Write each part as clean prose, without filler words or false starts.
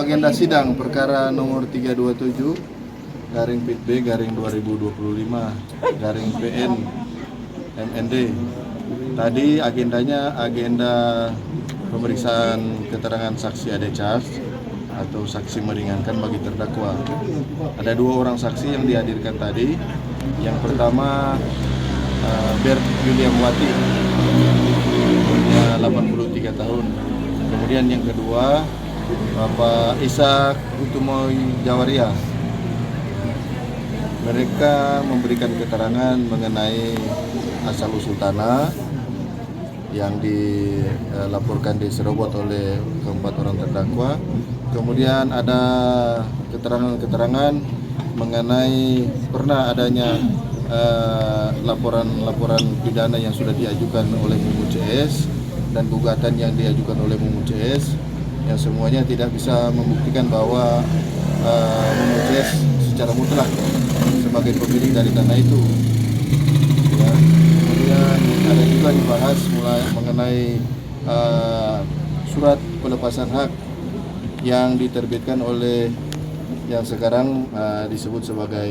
agenda sidang perkara nomor 327 garing PIT B garing 2025 garing PN MND. Tadi agendanya agenda pemeriksaan keterangan saksi Ade Charles atau saksi meringankan bagi terdakwa. Ada 2 orang saksi yang dihadirkan tadi. Yang pertama Bert William Wati, umurnya 83 tahun. Kemudian yang kedua Bapak Ishak Utumoy Jawaria. Mereka memberikan keterangan mengenai asal-usul tanah yang dilaporkan diserobot oleh keempat orang terdakwa. Kemudian ada keterangan-keterangan mengenai pernah adanya laporan pidana yang sudah diajukan oleh Mumu CS dan gugatan yang diajukan oleh Mumu CS, yang semuanya tidak bisa membuktikan bahwa Mumu CS secara mutlak sebagai pemilik dari tanah itu. Ya. Kemudian ada juga dibahas mulai mengenai surat pelepasan hak yang diterbitkan oleh yang sekarang disebut sebagai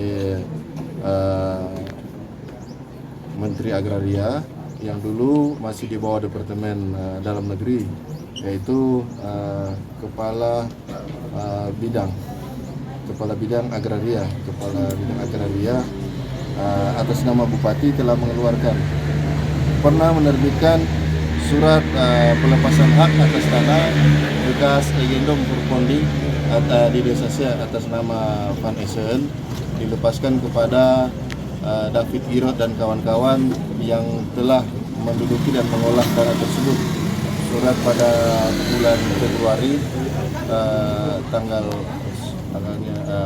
Menteri Agraria, yang dulu masih di bawah Departemen Dalam Negeri, yaitu Kepala Bidang Agraria atas nama Bupati telah pernah menerbitkan surat pelepasan hak atas tanah bekas Egendom Purponding di Desa Sia atas nama Van Essen, dilepaskan kepada David Girot dan kawan-kawan yang telah menduduki dan mengolah tanah tersebut. Surat pada bulan Februari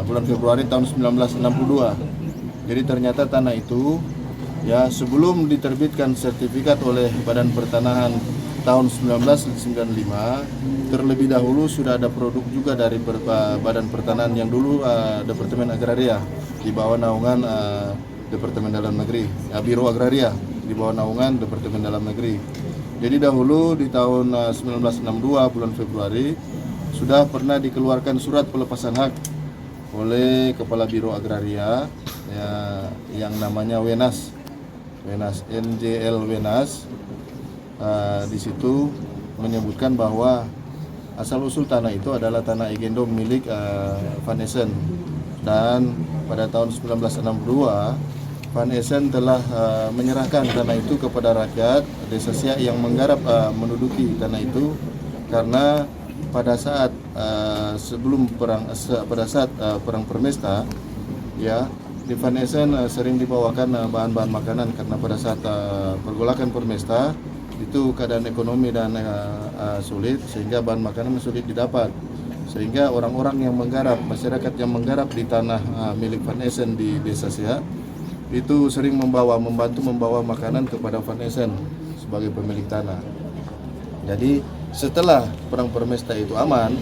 bulan Februari tahun 1962. Jadi ternyata tanah itu ya sebelum diterbitkan sertifikat oleh Badan Pertanahan tahun 1995, terlebih dahulu sudah ada produk juga dari Badan Pertanahan yang dulu Departemen Agraria di bawah naungan Departemen Dalam Negeri, Biro Agraria di bawah naungan Departemen Dalam Negeri. Jadi dahulu di tahun 1962 bulan Februari sudah pernah dikeluarkan surat pelepasan hak oleh Kepala Biro Agraria ya, yang namanya Wenas NJL Wenas. Di situ menyebutkan bahwa asal-usul tanah itu adalah tanah Egendom milik Van Essen, dan pada tahun 1962 Van Essen telah menyerahkan tanah itu kepada rakyat Desa Siak yang menggarap menduduki tanah itu, karena pada saat perang Permesta ya, di Van Essen sering dibawakan bahan-bahan makanan, karena pada saat pergolakan Permesta itu keadaan ekonomi dan sulit, sehingga bahan makanan sulit didapat, sehingga orang-orang yang menggarap, masyarakat yang menggarap di tanah milik Van Essen di Desa Siak itu sering membantu membawa makanan kepada Van Essen sebagai pemilik tanah. Jadi setelah perang Permesta itu aman,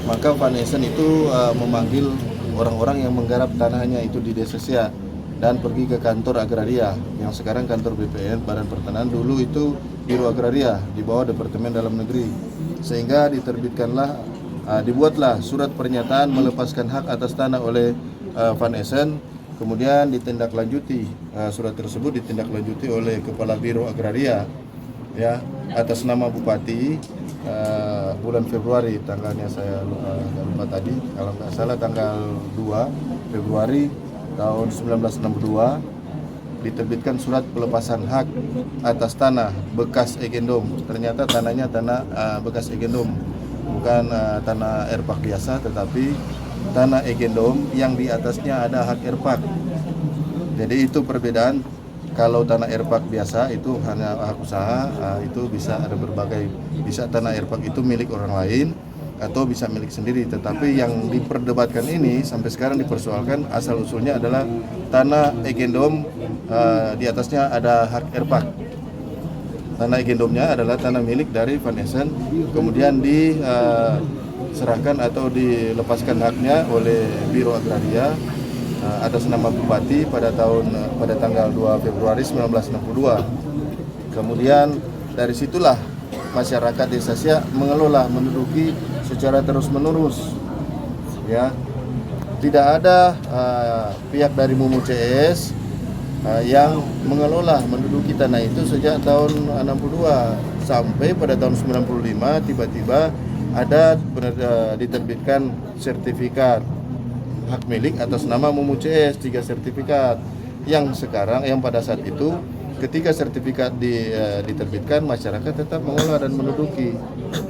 maka Van Essen itu memanggil orang-orang yang menggarap tanahnya itu di Desa Siak dan pergi ke kantor agraria yang sekarang kantor BPN Badan Pertanahan, dulu itu Biro Agraria di bawah Departemen Dalam Negeri, sehingga dibuatlah surat pernyataan melepaskan hak atas tanah oleh Van Essen. Kemudian ditindaklanjuti, surat tersebut ditindaklanjuti oleh Kepala Biro Agraria ya atas nama Bupati bulan Februari, tanggalnya saya lupa tadi, kalau nggak salah tanggal 2 Februari tahun 1962 diterbitkan surat pelepasan hak atas tanah bekas Egendom. Ternyata tanahnya tanah bekas Egendom, bukan tanah erpak biasa, tetapi tanah Egendom yang di atasnya ada hak erpak. Jadi itu perbedaan. Kalau tanah erpak biasa itu hanya hak usaha, itu bisa ada berbagai, bisa tanah erpak itu milik orang lain atau bisa milik sendiri. Tetapi yang diperdebatkan ini sampai sekarang dipersoalkan asal usulnya adalah tanah Egendom, di atasnya ada hak erpak. Tanah Egendomnya adalah tanah milik dari Van Essen, kemudian diserahkan atau dilepaskan haknya oleh Biro Agraria atas nama Bupati pada tanggal 2 Februari 1962. Kemudian dari situlah masyarakat Desa Siak menduduki secara terus-menerus ya tidak ada pihak dari Mumu CS yang mengelola menduduki tanah itu sejak tahun 62 sampai pada tahun 95 tiba-tiba ada diterbitkan sertifikat hak milik atas nama Mumu CS 3 sertifikat yang sekarang yang pada saat itu ketika sertifikat diterbitkan masyarakat tetap mengelola dan menduduki.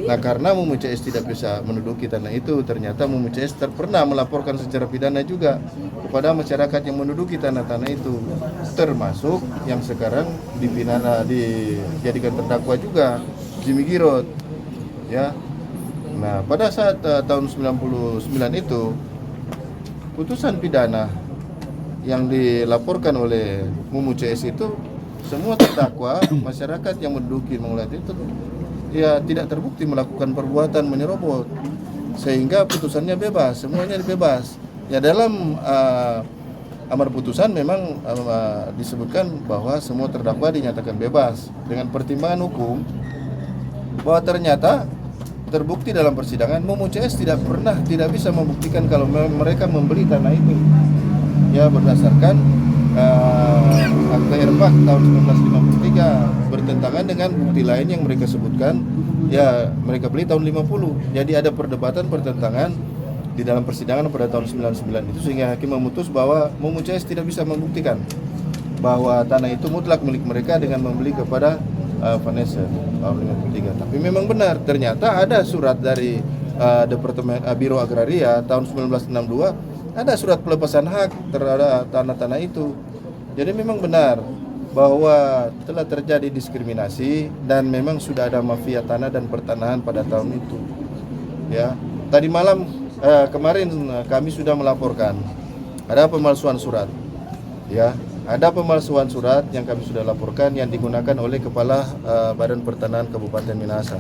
Nah karena Mumu CS tidak bisa menduduki tanah itu ternyata Mumu CS pernah melaporkan secara pidana juga kepada masyarakat yang menduduki tanah-tanah itu termasuk yang sekarang dijadikan terdakwa juga Jimmy Girot ya. Nah pada saat tahun 99 itu putusan pidana yang dilaporkan oleh Mumu CS itu semua terdakwa masyarakat yang menduduki mengelola itu ya tidak terbukti melakukan perbuatan menyerobot sehingga putusannya bebas, semuanya bebas. Ya dalam amar putusan memang disebutkan bahwa semua terdakwa dinyatakan bebas dengan pertimbangan hukum bahwa ternyata terbukti dalam persidangan Mumu CS tidak bisa membuktikan kalau mereka membeli tanah itu ya berdasarkan akta Erbak tahun 1953 bertentangan dengan bukti lain yang mereka sebutkan ya mereka beli tahun 50. Jadi ada perdebatan pertentangan di dalam persidangan pada tahun 99 itu sehingga hakim memutus bahwa Mumu CS tidak bisa membuktikan bahwa tanah itu mutlak milik mereka dengan membeli kepada Vanessa tahun 53. Tapi memang benar ternyata ada surat dari Departemen Biro Agraria tahun 1962 ada surat pelepasan hak terhadap tanah-tanah itu. Jadi memang benar bahwa telah terjadi diskriminasi dan memang sudah ada mafia tanah dan pertanahan pada tahun itu. Ya, tadi malam kemarin kami sudah melaporkan ada pemalsuan surat. Ya, ada pemalsuan surat yang kami sudah laporkan yang digunakan oleh Kepala Badan Pertanahan Kabupaten Minahasa.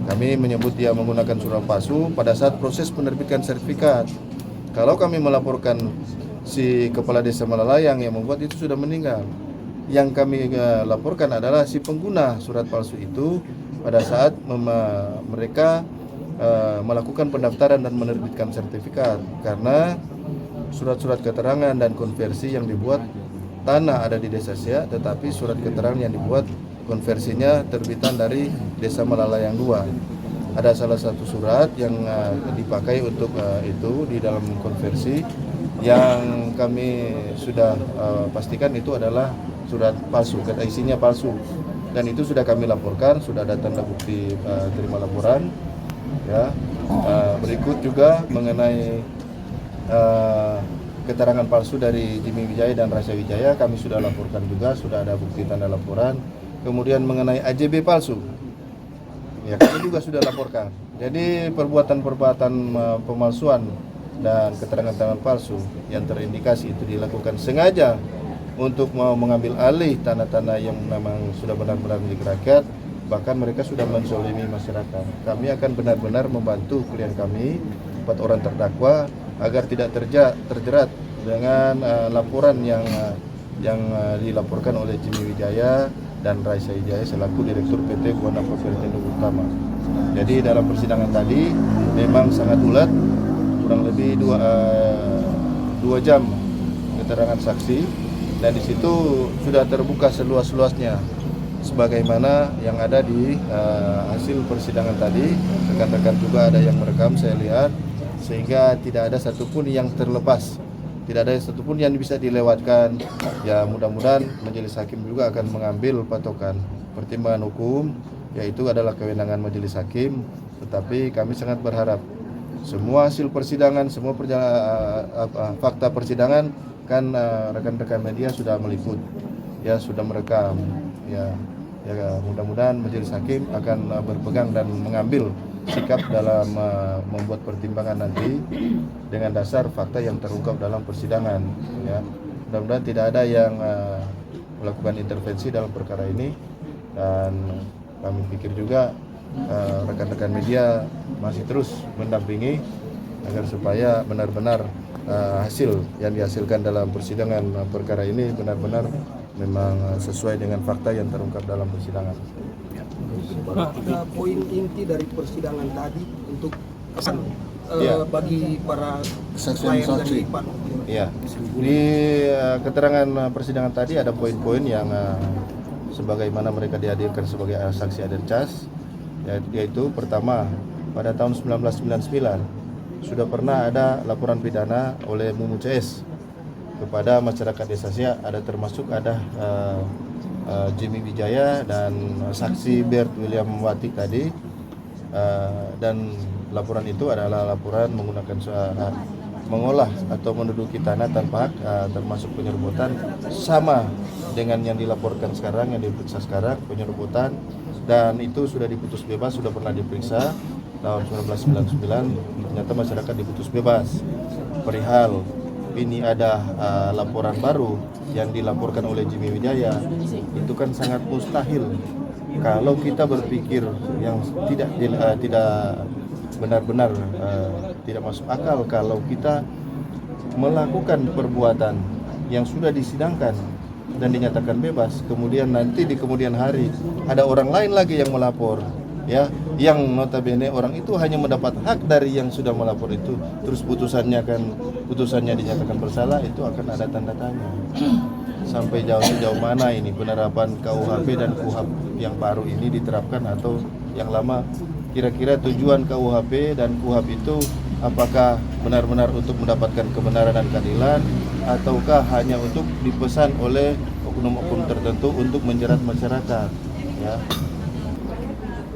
Kami menyebut dia menggunakan surat palsu pada saat proses penerbitan sertifikat. Kalau kami melaporkan si Kepala Desa Malalayang yang membuat itu sudah meninggal. Yang kami laporkan adalah si pengguna surat palsu itu pada saat mereka melakukan pendaftaran dan menerbitkan sertifikat. Karena surat-surat keterangan dan konversi yang dibuat tanah ada di Desa Siak, tetapi surat keterangan yang dibuat konversinya terbitan dari Desa Malalayang 2. Ada salah satu surat yang dipakai untuk itu di dalam konversi yang kami sudah pastikan itu adalah surat palsu, isinya palsu dan itu sudah kami laporkan, sudah ada tanda bukti terima laporan. Ya, berikut juga mengenai keterangan palsu dari Jimmy Wijaya dan Rasya Wijaya kami sudah laporkan juga, sudah ada bukti tanda laporan. Kemudian mengenai AJB palsu, ya kami juga sudah laporkan. Jadi perbuatan-perbuatan pemalsuan dan keterangan-keterangan palsu yang terindikasi itu dilakukan sengaja untuk mau mengambil alih tanah-tanah yang memang sudah benar-benar milik rakyat, bahkan mereka sudah menzolimi masyarakat. Kami akan benar-benar membantu klien kami, 4 orang terdakwa, agar tidak terjerat dengan laporan yang dilaporkan oleh Jimmy Wijaya dan Raisa Wijaya selaku Direktur PT Buana Perindo Utama. Jadi dalam persidangan tadi memang sangat ulet, kurang lebih 2 jam keterangan saksi dan di situ sudah terbuka seluas-luasnya sebagaimana yang ada di hasil persidangan tadi. Rekan-rekan juga ada yang merekam saya lihat, sehingga tidak ada satupun yang terlepas, tidak ada satupun yang bisa dilewatkan. Ya mudah-mudahan majelis hakim juga akan mengambil patokan pertimbangan hukum, yaitu adalah kewenangan majelis hakim. Tetapi kami sangat berharap semua hasil persidangan, semua fakta persidangan kan rekan-rekan media sudah meliput, ya sudah merekam. Ya mudah-mudahan majelis hakim akan berpegang dan mengambil sikap dalam membuat pertimbangan nanti dengan dasar fakta yang terungkap dalam persidangan. Ya, mudah-mudahan tidak ada yang melakukan intervensi dalam perkara ini, dan kami pikir juga rekan-rekan media masih terus mendampingi agar supaya benar-benar hasil yang dihasilkan dalam persidangan perkara ini benar-benar memang sesuai dengan fakta yang terungkap dalam persidangan. Poin inti dari persidangan tadi untuk kesan bagi para saksi. Ya, di keterangan persidangan tadi ada poin-poin yang sebagaimana mereka dihadirkan sebagai saksi adercas, yaitu pertama, pada tahun 1999 sudah pernah ada laporan pidana oleh Mumu CS kepada masyarakat desa Siak, termasuk ada Jimmy Wijaya dan saksi Bert William Watik tadi, dan laporan itu adalah laporan menggunakan mengolah atau menduduki tanah tanpa hak, termasuk penyerobotan, sama dengan yang dilaporkan sekarang, yang diperiksa sekarang, penyerobotan, dan itu sudah diputus bebas, sudah pernah diperiksa tahun 1999, ternyata masyarakat diputus bebas. Perihal ini ada laporan baru yang dilaporkan oleh Jimmy Wijaya, itu kan sangat mustahil kalau kita berpikir yang tidak benar-benar tidak masuk akal kalau kita melakukan perbuatan yang sudah disidangkan dan dinyatakan bebas, kemudian nanti di kemudian hari ada orang lain lagi yang melapor, ya, yang notabene orang itu hanya mendapat hak dari yang sudah melapor itu, terus putusannya dinyatakan bersalah, itu akan ada tanda tanya sampai sejauh mana ini penerapan KUHP dan KUHP yang baru ini diterapkan atau yang lama. Kira-kira tujuan KUHP dan KUHP itu apakah benar-benar untuk mendapatkan kebenaran dan keadilan, ataukah hanya untuk dipesan oleh oknum-oknum tertentu untuk menjerat masyarakat,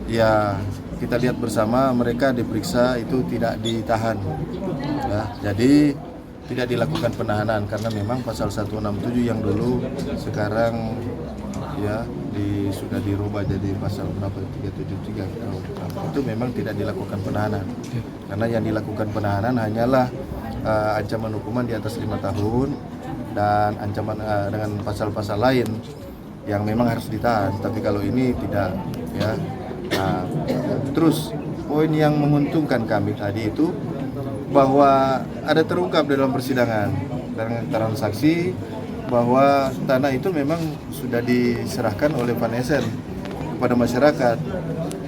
ya kita lihat bersama mereka diperiksa itu tidak ditahan, ya. Jadi tidak dilakukan penahanan karena memang pasal 167 yang dulu sekarang ya sudah dirubah jadi pasal berapa, 373, itu memang tidak dilakukan penahanan, karena yang dilakukan penahanan hanyalah ancaman hukuman di atas 5 tahun dan ancaman dengan pasal-pasal lain yang memang harus ditahan, tapi kalau ini tidak, ya. Terus poin yang menguntungkan kami tadi itu bahwa ada terungkap dalam persidangan dengan keterangan saksi bahwa tanah itu memang sudah diserahkan oleh Van Essen kepada masyarakat,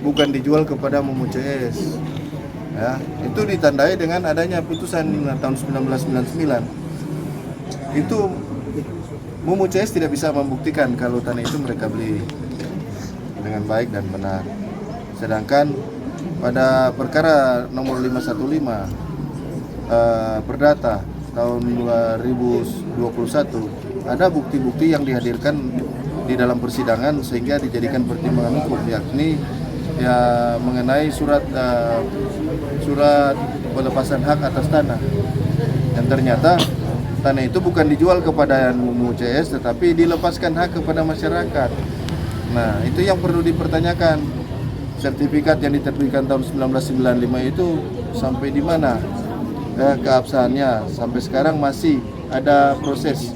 bukan dijual kepada Mumu CS. Ya, itu ditandai dengan adanya putusan tahun 1999. Itu Mumu CS tidak bisa membuktikan kalau tanah itu mereka beli dengan baik dan benar. Sedangkan pada perkara nomor 515 Perdata tahun 2021 ada bukti-bukti yang dihadirkan di dalam persidangan sehingga dijadikan pertimbangan hukum, yakni ya mengenai surat pelepasan hak atas tanah, yang ternyata tanah itu bukan dijual kepada Mumu CS tetapi dilepaskan hak kepada masyarakat. Nah, itu yang perlu dipertanyakan. Sertifikat yang diterbitkan tahun 1995 itu sampai di mana keabsahannya? Sampai sekarang masih ada proses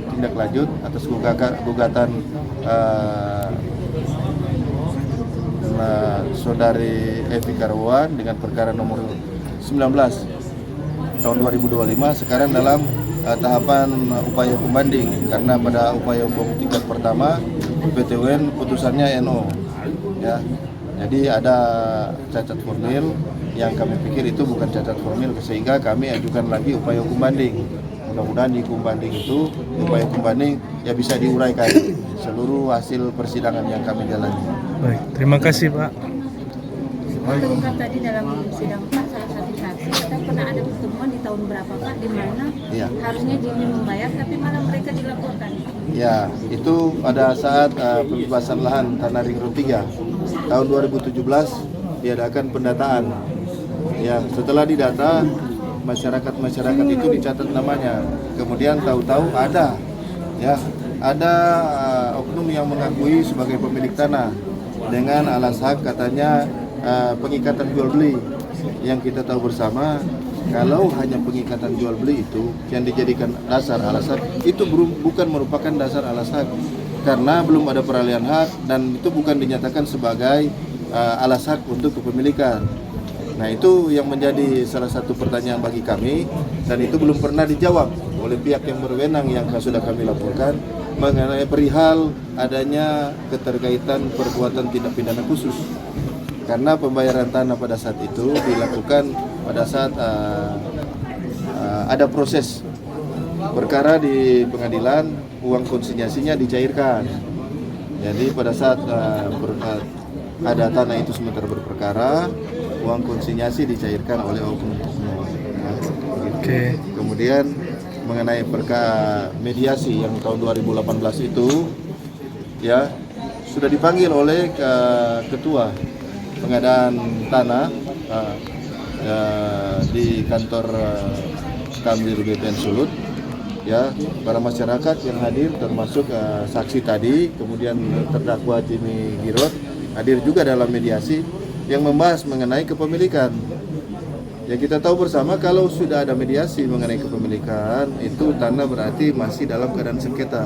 tindak lanjut atas gugatan saudari Evi Karawan dengan perkara nomor 19 tahun 2025, sekarang dalam tahapan upaya hukum banding, karena pada upaya hukum tingkat pertama PT UN putusannya NO, ya. Jadi ada cacat formil yang kami pikir itu bukan cacat formil, sehingga kami ajukan lagi upaya hukum banding. Mudah-mudahan di hukum banding itu, upaya hukum banding ya bisa diuraikan seluruh hasil persidangan yang kami jalani. Baik, terima kasih Pak. Terungkap tadi dalam sidang Pak, salah satu saksi kita pernah ada pertemuan di tahun berapa Pak, di mana harusnya Jimmy membayar tapi malah mereka dilaporkan. Ya, itu pada saat pembebasan lahan Tanah Ring Road 3 tahun 2017 diadakan pendataan. Ya, setelah didata masyarakat itu dicatat namanya. Kemudian tahu-tahu ada oknum yang mengakui sebagai pemilik tanah dengan alasan katanya pengikatan jual beli, yang kita tahu bersama kalau hanya pengikatan jual beli itu yang dijadikan dasar alasan itu bukan merupakan dasar alasan, karena belum ada peralihan hak dan itu bukan dinyatakan sebagai alasan untuk kepemilikan. Nah, itu yang menjadi salah satu pertanyaan bagi kami, dan itu belum pernah dijawab oleh pihak yang berwenang yang sudah kami laporkan mengenai perihal adanya keterkaitan perbuatan tindak pidana khusus. karena pembayaran tanah pada saat itu dilakukan pada saat ada proses perkara di pengadilan, uang konsinyasinya dicairkan. Jadi pada saat ada tanah itu sementara berperkara, uang konsinyasi dicairkan oleh oknum. Oke. Kemudian mengenai perkara mediasi yang tahun 2018 itu, ya sudah dipanggil oleh ketua pengadaan tanah di kantor Kanwil BPN Sulut. Ya, para masyarakat yang hadir termasuk saksi tadi, kemudian terdakwa Jimmy Girot hadir juga dalam mediasi yang membahas mengenai kepemilikan. Ya, kita tahu bersama kalau sudah ada mediasi mengenai kepemilikan, itu tanah berarti masih dalam keadaan sengketa.